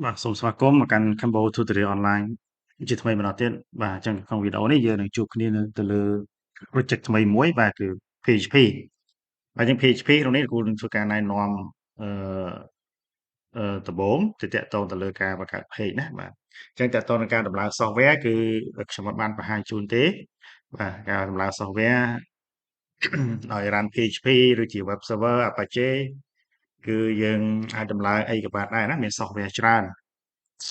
បាទសូមស្វាគមន៍មកកាន់ Cambo Tutorial Online ជាថ្មីម្ដងទៀតបាទអញ្ចឹងក្នុងវីដេអូនេះយើងនឹងជួបគ្នាទៅលើ project ថ្មីមួយបាទគឺ PHP បាទអញ្ចឹង PHP ក្នុងនេះគ្រូនឹងធ្វើការណែនាំអឺដំបូងទៅតាក់ទងទៅលើការបង្កើត page ណាបាទអញ្ចឹងតាក់ទងនឹងការដំឡើង software គឺខ្ញុំមិនបានបង្ហាញជូនទេបាទការដំឡើង software ដោយ run PHP ឬជា web server Apache គឺយើងអាចដំឡើងអីក៏បានដែរណាមាន software ច្រើន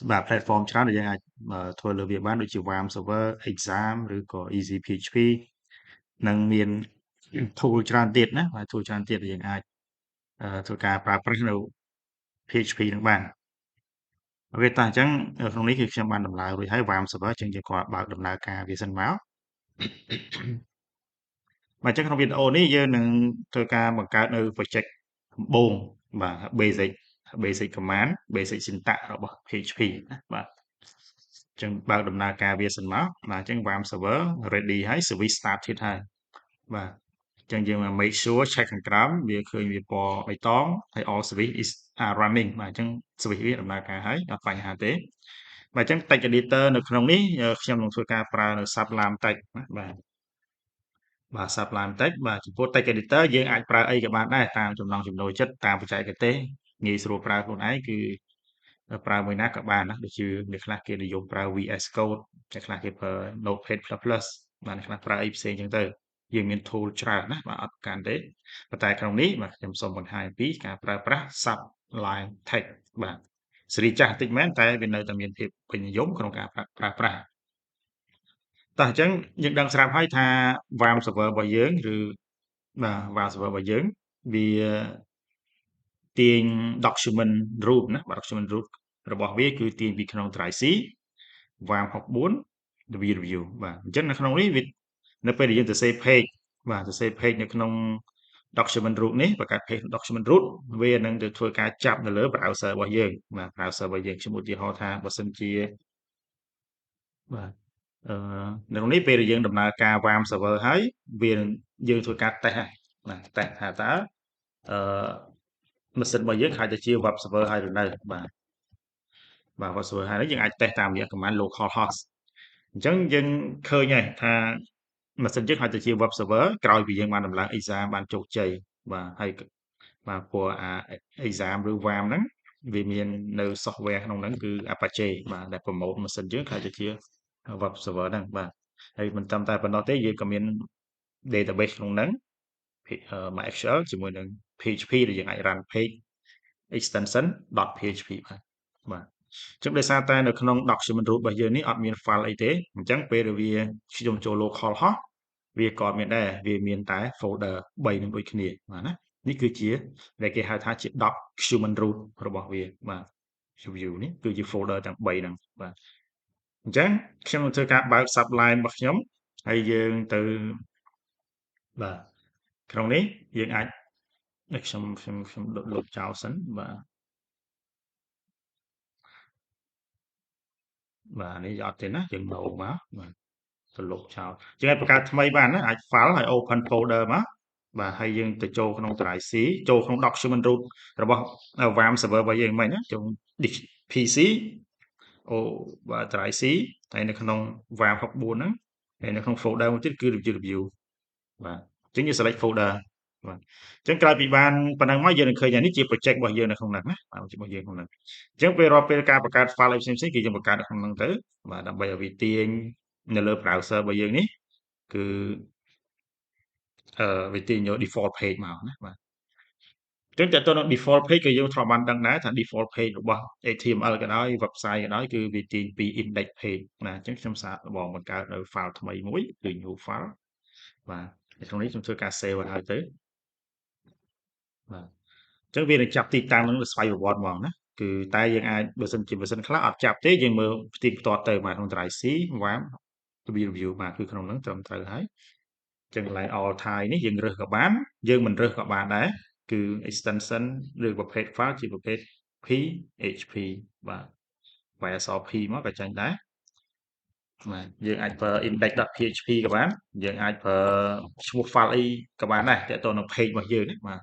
បាទ platform ច្រើនដែលយើងអាចធ្វើលើវាបានដូចជា WAM server Exam ឬក៏ Easy PHP និងមាន tool ច្រើនទៀតណាបាទ tool ច្រើនទៀតដែលយើងអាចធ្វើការប្រើប្រាស់នៅ PHP នឹងបានអូខេតោះអញ្ចឹងក្នុងនេះគឺខ្ញុំបានដំឡើងរួចហើយ WAM server អញ្ចឹងយើងគាត់បើកដំណើរការវាសិនមកបាទអញ្ចឹងក្នុងវីដេអូនេះយើងនឹងធ្វើការបង្កើតនៅ project ដំបូងបាទ basic command basic syntax របស់ PHP ណាបាទអញ្ចឹងបើកដំណើរការវាសិនមកបាទអញ្ចឹង WAM server ready ហើយ service started ហើយបាទអញ្ចឹងយើងមក make sure check ខាងក្រោមវាឃើញវាពណ៌បៃតងហើយ all service is running បាទអញ្ចឹង service វាដំណើរការហើយអត់បញ្ហាទេបាទអញ្ចឹង text editor នៅក្នុងនេះខ្ញុំនឹងធ្វើការប្រើនៅ Sublime Text ណាបាទ Sublime Text បាទចំពោះ text editor យើងអាចប្រើអីក៏បានដែរតាមចំណង់ចំណូលចិត្តតាមបច្ចេកទេសងាយស្រួលប្រើខ្លួនឯងគឺប្រើមួយណាក៏បានណាដូចជាអ្នកខ្លះគេនិយមប្រើ VS Code អ្នកខ្លះគេប្រើ Notepad++ បាទអ្នកខ្លះប្រើអីផ្សេងចឹងទៅយើងមាន tool ច្រើនណាបាទអត់កាន់ទេប៉ុន្តែក្នុងនេះបាទខ្ញុំសូមបង្ហាញពីការប្រើប្រាស់ Sublime Text បាទសេរីចាស់បន្តិចមែនតែវានៅតែមានភាពពេញនិយមក្នុងការប្រើប្រាស់តោះអញ្ចឹងយើងដឹងស្រាប់ហើយថា WAM server របស់យើងឬបាទ WAM server របស់យើងវាទាញ document root ណាបាទ document root របស់វាគឺទាញពីក្នុង drive C WAM 64 review បាទអញ្ចឹងនៅក្នុងនេះវានៅពេលដែលយើងទៅ save page បាទទៅ save page នៅក្នុង document root នេះបង្កើត page document root វានឹងទៅធ្វើការចាប់នៅលើ browser របស់យើងបាទ browser របស់យើងខ្ញុំឧទាហរណ៍ថាបើសិនជាបាទនៅក្នុងនេះពេលដែលយើងដំណើរការ WAM server ហើយវានឹងយើងធ្វើការតេស្តហើយបាទតេស្តថាតើម៉ាស៊ីនរបស់យើងខ្លាចទៅជា web server ហើយឬនៅបាទ web server ហើយយើងអាចតេស្តតាមរយៈ command localhost អញ្ចឹងយើងឃើញហើយថាម៉ាស៊ីនយើងខ្លាចទៅជា web server ក្រោយពីយើងបានដំឡើង exam បានជោគជ័យបាទហើយបាទព្រោះអា exam ឬ WAM ហ្នឹងវាមាននៅ software ក្នុងហ្នឹងគឺ Apache បាទដែល promote ម៉ាស៊ីនយើងខ្លាចទៅជា web server ហ្នឹងបាទហើយមិនត្រឹមតែប៉ុណ្ណោះទេយើងក៏មាន database ក្នុងហ្នឹង MySQL ជាមួយនឹង PHP ដែលយើងអាច run page extension .php បាទអញ្ចឹងដោយសារតែនៅក្នុង document root របស់យើងនេះអត់មាន file អីទេអញ្ចឹងពេលដែលវាខ្ញុំចូល localhost វាក៏មានដែរវាមានតែ folder 3នឹងដូចគ្នាបាទណានេះគឺជាដែលគេហៅថាជា document root របស់វាបាទ view នេះគឺជា folder ទាំង3ហ្នឹងបាទអញ្ចឹងខ្ញុំនឹងធ្វើការបើក Sublime របស់ខ្ញុំហើយយើងទៅបាទក្នុងនេះយើងអាចខ្ញុំលុបចោលសិនបាទនេះអត់ទេណាយើងដូរមកបាទទៅលុបចោលចឹងអាចបង្កើតថ្មីបានណាអាច file ហើយ open folder មកបាទហើយយើងទៅចូលក្នុង drive C ចូលក្នុង document root របស់ WAM server របស់យើងមិញណាចូល PC អូបាទ drive C ហើយនៅក្នុង WAM 64ហ្នឹងហើយនៅក្នុង folder មួយទៀតគឺ review បាទអញ្ចឹងយើង select folder បាទអញ្ចឹងក្រោយពីបានប៉ុណ្ណឹងមកយើងនឹងឃើញថានេះជា project របស់យើងនៅក្នុងហ្នឹងណាបាទរបស់យើងក្នុងហ្នឹងអញ្ចឹងពេលរាល់ពេលការបង្កើត file អីផ្សេងៗគឺយើងបង្កើតនៅក្នុងហ្នឹងទៅបាទដើម្បីឲ្យវាទាញនៅលើ browser របស់យើងនេះគឺវាទាញយក default page មកណាបាទអញ្ចឹងតើតើ default page ក៏យើងធ្លាប់បានដឹងដែរថា default page របស់ HTML ក៏ដោយ website ក៏ដោយគឺវាទាញពី index page ណាអញ្ចឹងខ្ញុំសាកល្បងបង្កើតនៅ file ថ្មីមួយគឺ new file បាទក្នុងនេះខ្ញុំធ្វើការ save ឲ្យទៅបាទអញ្ចឹងវានឹងចាប់ទីតាំងនឹងស្វ័យប្រវត្តិហ្មងណាគឺតែយើងអាចបើសិនជាម៉ាស៊ីនខ្លះអត់ចាប់ទេយើងមើលផ្ទាល់ទៅបាទក្នុង drive C WAM review បាទគឺក្នុងហ្នឹងត្រឹមត្រូវហើយអញ្ចឹងកន្លែង all type នេះយើងរើសក៏បានយើងមិនរើសក៏បានដែរគឺ extension ឬប្រភេទ file ជាប្រភេទ PHP បាទវាយអក្សរ P មកក៏ចាញ់ដែរបាទយើងអាចប្រើ index.php ក៏បានយើងអាចប្រើឈ្មោះ file អីក៏បានដែរទាក់ទងនឹង page របស់យើងណាបាទ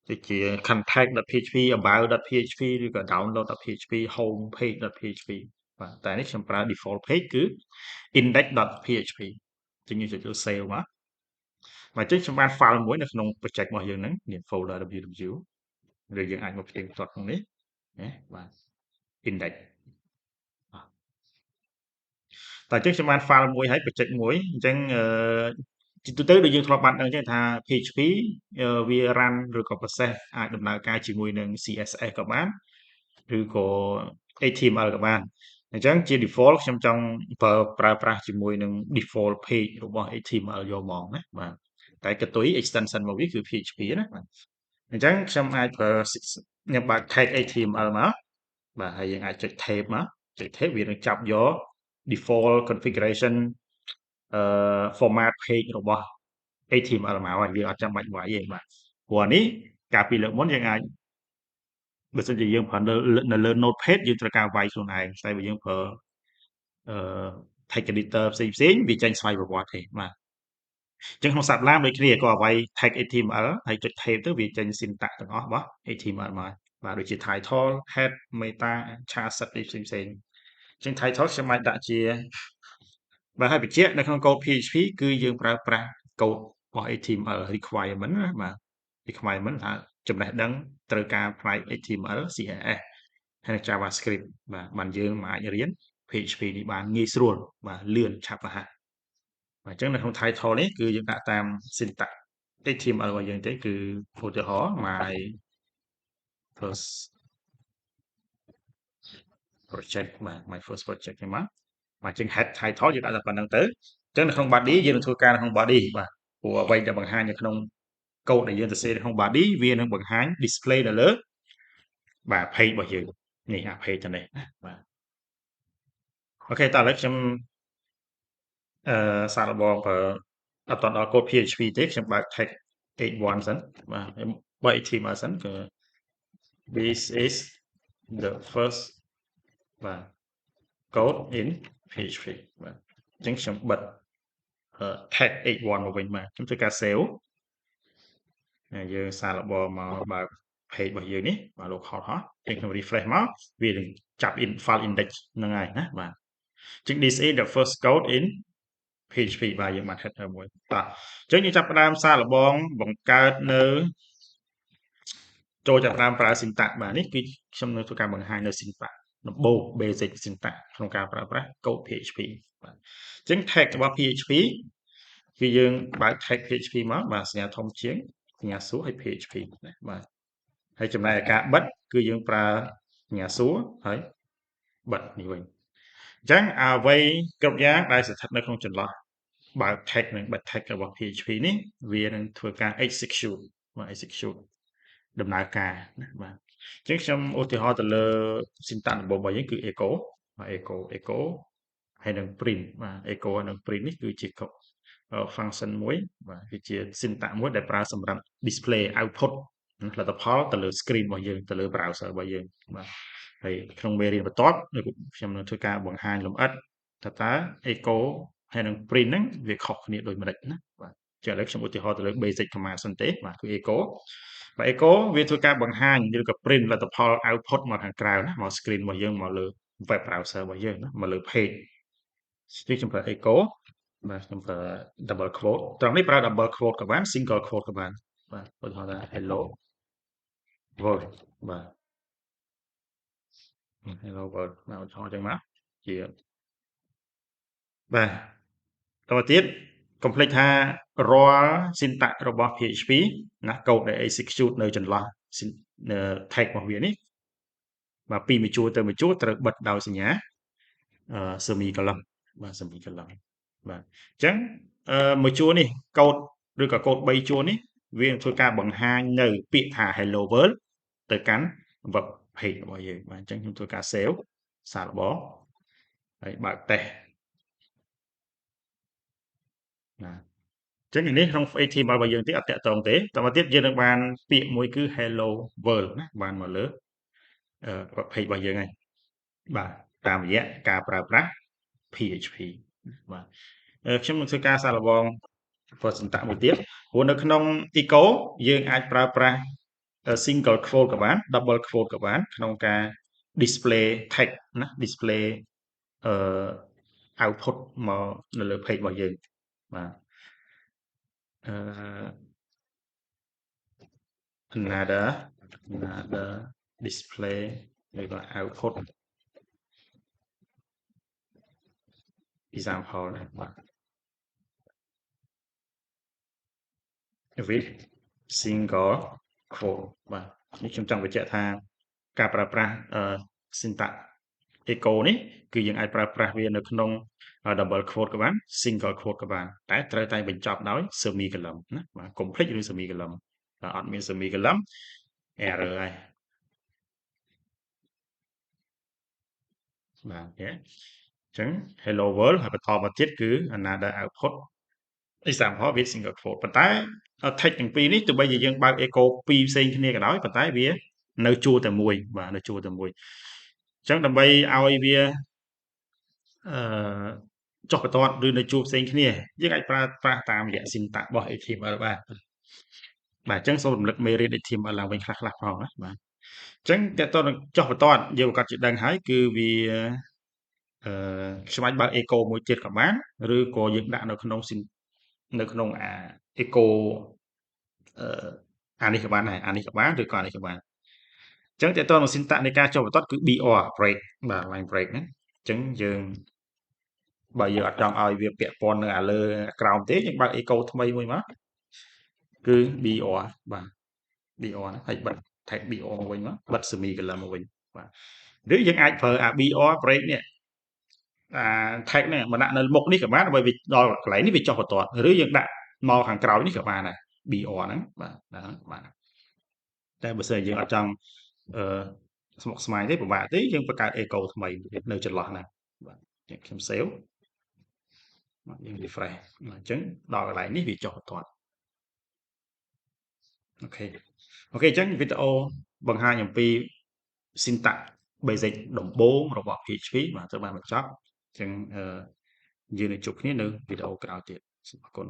ដូចជា contact.php about.php ឬក៏ download.php home page.php បាទតែនេះខ្ញុំប្រើ default page គឺ index.php ចឹងយើងចូល save មកបាទចឹងខ្ញុំបាន file មួយនៅក្នុង project របស់យើងហ្នឹងមាន folder www ឬយើងអាចមកផ្ទៀងផ្ទាត់ក្នុងនេះណាបាទ index តែចឹងខ្ញុំបាន file មួយហើយ project មួយអញ្ចឹងជាទូទៅដូចយើងធ្លាប់បានដឹងចឹងថា PHP វា run ឬក៏ process អាចដំណើរការជាមួយនឹង CSS ក៏បានឬក៏ HTML ក៏បានអញ្ចឹងជា default ខ្ញុំចង់ប្រើប្រាស់ជាមួយនឹង default page របស់ HTML យកហ្មងណាបាទតែកតុយ extension មកវាគឺ PHP ណាបាទអញ្ចឹងខ្ញុំអាចប្រើខ្ញុំបើក tag HTML មកបាទហើយយើងអាចចុច tab មកចុច tab វានឹងចាប់យក default configuration format page របស់ HTML មកហើយវាអត់ចាំបាច់វាយទេបាទព្រោះអានេះកាលពីលើកមុនយើងអាចបើសិនជាយើងប្រើនៅលើ notepad យើងត្រូវការវាយខ្លួនឯងតែបើយើងប្រើtext editor ផ្សេងវាចេញស្វ័យប្រវត្តិទេបាទអញ្ចឹងក្នុង Sublime ដូចគ្នាក៏វាយ tag HTML ហើយចុច tab ទៅវាចេញ syntax ទាំងអស់របស់ HTML មកបាទដូចជា title head meta chassis ផ្សេងអញ្ចឹង title ខ្ញុំអាចដាក់ជាបាទហើយបញ្ជាក់នៅក្នុង code PHP គឺយើងប្រើប្រាស់ code របស់ HTML requirement ណាបាទ requirement ថាចំណេះដឹងត្រូវការផ្នែក HTML CSS ហើយ JavaScript បាទបានយើងអាចរៀន PHP នេះបានងាយស្រួលបាទលឿនឆាប់រហ័សបាទអញ្ចឹងនៅក្នុង title នេះគឺយើងដាក់តាម syntax HTML របស់យើងទេគឺឧទាហរណ៍ my first project បាទ my first project ហ្នឹងមកបាទជាង head title យើងដាក់តែប៉ុណ្្នឹងទៅអញ្ចឹងនៅក្នុង body យើងនឹងធ្វើការនៅក្នុង body បាទព្រោះអ្វីដែលបង្ហាញនៅក្នុង code ដែលយើងសរសេរនៅក្នុង body វានឹងបង្ហាញ display នៅលើបាទ page របស់យើងនេះអា page ទៅនេះបាទអូខេតោះឥឡូវខ្ញុំសាកល្បងប្រើអត់តដល់ code PHP ទេខ្ញុំបើក tag 81សិនបាទបើក HTML សិនគឺ this is the first បាទ code in PHP បាទអញ្ចឹងខ្ញុំបិទtag 81មកវិញបាទខ្ញុំធ្វើការ save យើងសាកល្បងមកបើក page របស់យើងនេះបាទ local host យើងខ្ញុំ refresh មកវានឹងចាប់ file index ហ្នឹងហើយណាបាទអញ្ចឹង this is the first code in PHP បាទយើងបាន header មួយបាទអញ្ចឹងយើងចាប់ផ្ដើមសាកល្បងបង្កើតនៅចូលចាប់ផ្ដើមប្រើ syntax បាទនេះគឺខ្ញុំនៅធ្វើការបង្ហាញនៅ syntax ដំបូង basic syntax ក្នុងការប្រើប្រាស់ code PHP បាទអញ្ចឹង tag របស់ PHP គឺយើងបើក tag PHP មកបាទសញ្ញាធំជាងសញ្ញាសួរហើយ PHP ណាបាទហើយចំណែកឯការបិទគឺយើងប្រើសញ្ញាសួរហើយបិទនេះវិញអញ្ចឹងអ្វីគ្រប់យ៉ាងដែលស្ថិតនៅក្នុងចន្លោះបើក tag និងបិទ tag របស់ PHP នេះវានឹងធ្វើការ execute បាទ execute ដំណើរការណាបាទអញ្ចឹងខ្ញុំឧទាហរណ៍ទៅលើ syntax ដំបូងរបស់យើងគឺ echo បាទ echo ហើយនឹង print បាទ echo ហើយនឹង print នេះគឺជា function មួយបាទគឺជា syntax មួយដែលប្រើសម្រាប់ display output លទ្ធផលទៅលើ screen របស់យើងទៅលើ browser របស់យើងបាទហើយក្នុងមេរៀនបន្ទាប់ខ្ញុំនឹងធ្វើការបង្ហាញលម្អិតថាតើ echo ហើយនឹង print ហ្នឹងវាខុសគ្នាដូចម្ដេចណាបាទចឹងឥឡូវខ្ញុំឧទាហរណ៍ទៅលើ basic command សិនទេបាទគឺ echo បាទ echo វាធ្វើការបង្ហាញឬក៏ print លទ្ធផល output មកខាងក្រៅណាមក screen របស់យើងមកលើ web browser របស់យើងណាមកលើ page នេះខ្ញុំប្រើ echo បាទខ្ញុំប្រើ double quote ត្រង់នេះប្រើ double quote ក៏បាន single quote ក៏បានបាទឧទាហរណ៍ថា hello world បាទ hello world បាទឧទាហរណ៍ចឹងមកជាបាទតទៅទៀត complete ថារាល់ syntax របស់ PHP ណា code ដែល execute នៅចន្លោះ tag របស់វានេះបាទពីមួយជួរទៅមួយជួរត្រូវបិទដោយសញ្ញាsemicolon បាទ semicolon បាទអញ្ចឹងមួយជួរនេះកូដឬក៏កូដ3ជួរនេះវានឹងធ្វើការបង្ហាញនៅពាក្យថា hello world ទៅកាន់ web page របស់យើងបាទអញ្ចឹងខ្ញុំធ្វើការ save សាកល្បងហើយបើកតេស្តណាអញ្ចឹងនេះក្នុង HTML របស់យើងទៀតអត់តាក់ទងទេតទៅទៀតយើងនឹងបានពាក្យមួយគឺ hello world ណាបានមកលើ web page របស់យើងហើយបាទតាមរយៈការប្រើប្រាស់ PHP បាទខ្ញុំនឹងធ្វើការសាកល្បង syntax មួយទៀតព្រោះនៅក្នុង echo យើងអាចប្រើប្រាស់ single quote ក៏បាន double quote ក៏បានក្នុងការ display text ណា display អឺ output មកនៅលើ page របស់យើងបាទអឺ another display ឬក៏ output example ណាបាទ with single quote បាទនេះខ្ញុំចង់បញ្ជាក់ថាការប្រើប្រាស់ syntax echo នេះគឺយើងអាចប្រើប្រាស់វានៅក្នុង double quote ក៏បាន single quote ក៏បានតែត្រូវតែបញ្ចប់ដោយ semicolon ណាបាទកុំភ្លេចឬ semicolon បើអត់មាន semicolon error ហើយបាទអូខេអញ្ចឹង hello world ហើយបន្តមកទៀតគឺ another output example with single quote ប៉ុន្តែ text ទាំងពីរនេះទោះបីជាយើងបើក echo ពីរផ្សេងគ្នាក៏ដោយប៉ុន្តែវានៅជួរតែមួយបាទនៅជួរតែមួយអញ្ចឹងដើម្បីឲ្យវាអឺចុះបន្ទាត់ឬនៅជួរផ្សេងគ្នាយើងអាចប្រើប្រាស់តាមរយៈ syntax របស់ HTML បាទអញ្ចឹងសូមរំលឹកមេរៀន HTML ឡើងវិញខ្លះៗផងណាបាទអញ្ចឹងតើតើនឹងចុះបន្ទាត់យើងប្រកាសជាដឹងហើយគឺវាខ្ញុំអាចបើក echo មួយទៀតក៏បានឬក៏យើងដាក់នៅក្នុងអា echo អានេះក៏បានដែរអានេះក៏បានឬក៏អានេះក៏បានអញ្ចឹងតើតើនឹង syntax នៃការចុះបន្ទាត់គឺ BR break បាទ line break ហ្នឹងអញ្ចឹងយើងបើយើងអត់ចង់ឲ្យវាពាក់ព័ន្ធនៅអាលើក្រោមទេយើងបើក echo ថ្មីមួយមកគឺ BR បាទ BR ណាហើយបិទ tag BR មកវិញមកបិទ semicolon មកវិញបាទឬយើងអាចប្រើអា BR break នេះអា tag នេះមកដាក់នៅមុខនេះក៏បានដើម្បីវាដល់កន្លែងនេះវាចុះបន្ទាត់ឬយើងដាក់មកខាងក្រោយនេះក៏បានដែរ BR ហ្នឹងបាទបាទតែបើសិនយើងអត់ចង់ស្មុគស្មាញទេពិបាកទេយើងបង្កើត echo ថ្មីនៅចន្លោះហ្នឹងបាទខ្ញុំ save យើង refresh អញ្ចឹងដល់កន្លែងនេះវាចុះបន្ទាត់អូខេអញ្ចឹងវីដេអូបង្ហាញអំពី syntax basic ដំបូងរបស់ PHP បាទត្រូវបានបញ្ចប់អញ្ចឹងយើងនឹងជួបគ្នានៅវីដេអូក្រោយទៀតសូមអរគុណ